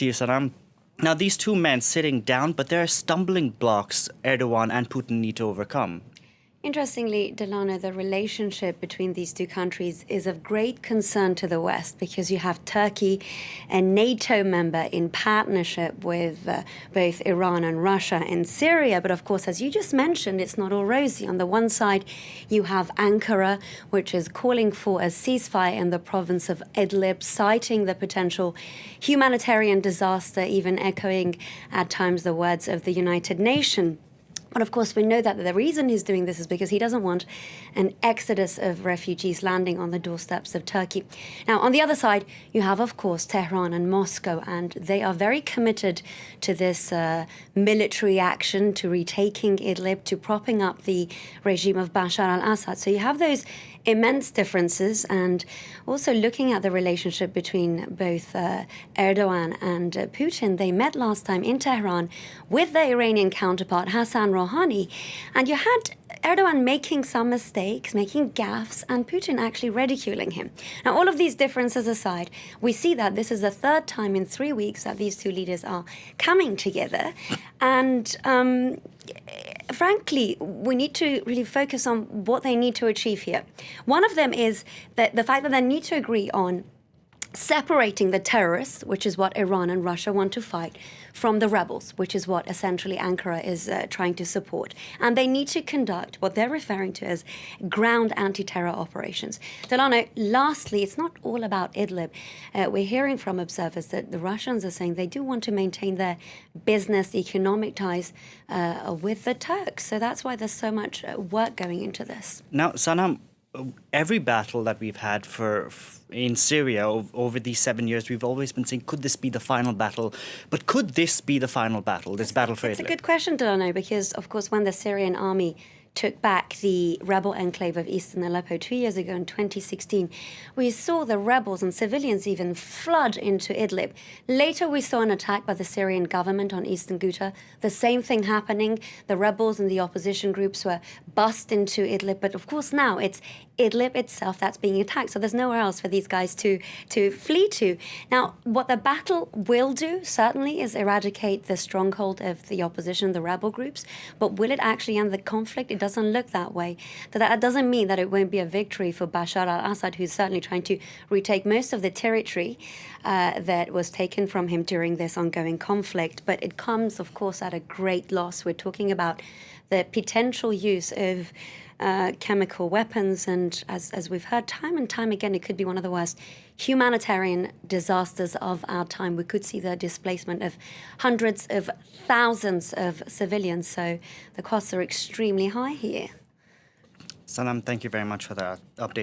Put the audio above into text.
to you, Sanam. Now, these two men sitting down, but there are stumbling blocks Erdogan and Putin need to overcome. Interestingly, Delano, the relationship between these two countries is of great concern to the West because you have Turkey, a NATO member in partnership with both Iran and Russia in Syria. But of course, as you just mentioned, it's not all rosy. On the one side, you have Ankara, which is calling for a ceasefire in the province of Idlib, citing the potential humanitarian disaster, even echoing at times the words of the United Nations. But of course, we know that the reason he's doing this is because he doesn't want an exodus of refugees landing on the doorsteps of Turkey. Now, on the other side, you have, of course, Tehran and Moscow, and they are very committed to this military action, to retaking Idlib, to propping up the regime of Bashar al-Assad. So you have those immense differences, and also looking at the relationship between both Erdogan and Putin. They met last time in Tehran with their Iranian counterpart, Hassan Rouhani, and you had Erdogan making some mistakes, making gaffes, and Putin actually ridiculing him. Now, all of these differences aside, we see that this is the third time in 3 weeks that these two leaders are coming together, and frankly, we need to really focus on what they need to achieve here. One of them is that the fact that they need to agree on separating the terrorists, which is what Iran and Russia want to fight, from the rebels, which is what essentially Ankara is trying to support. And they need to conduct what they're referring to as ground anti-terror operations. Delano, lastly, it's not all about Idlib. We're hearing from observers that the Russians are saying they do want to maintain their business, economic ties with the Turks. So that's why there's so much work going into this. Now, Sanam, every battle that we've had in Syria over these 7 years, we've always been saying, could this be the final battle? But could this be the final battle, this battle for Idlib? It's a good question, Delano, because, of course, when the Syrian army took back the rebel enclave of eastern Aleppo 2 years ago in 2016, we saw the rebels and civilians even flood into Idlib. Later, we saw an attack by the Syrian government on eastern Ghouta. The same thing happening. The rebels and the opposition groups were bussed into Idlib. But of course, now it's Idlib itself that's being attacked. So there's nowhere else for these guys to flee to. Now, what the battle will do, certainly, is eradicate the stronghold of the opposition, the rebel groups. But will it actually end the conflict? It doesn't look that way. That doesn't mean that it won't be a victory for Bashar al-Assad, who's certainly trying to retake most of the territory that was taken from him during this ongoing conflict. But it comes, of course, at a great loss. We're talking about the potential use of chemical weapons, and as we've heard time and time again, it could be one of the worst humanitarian disasters of our time. We could see the displacement of hundreds of thousands of civilians, so the costs are extremely high here. Sanam, thank you very much for that update.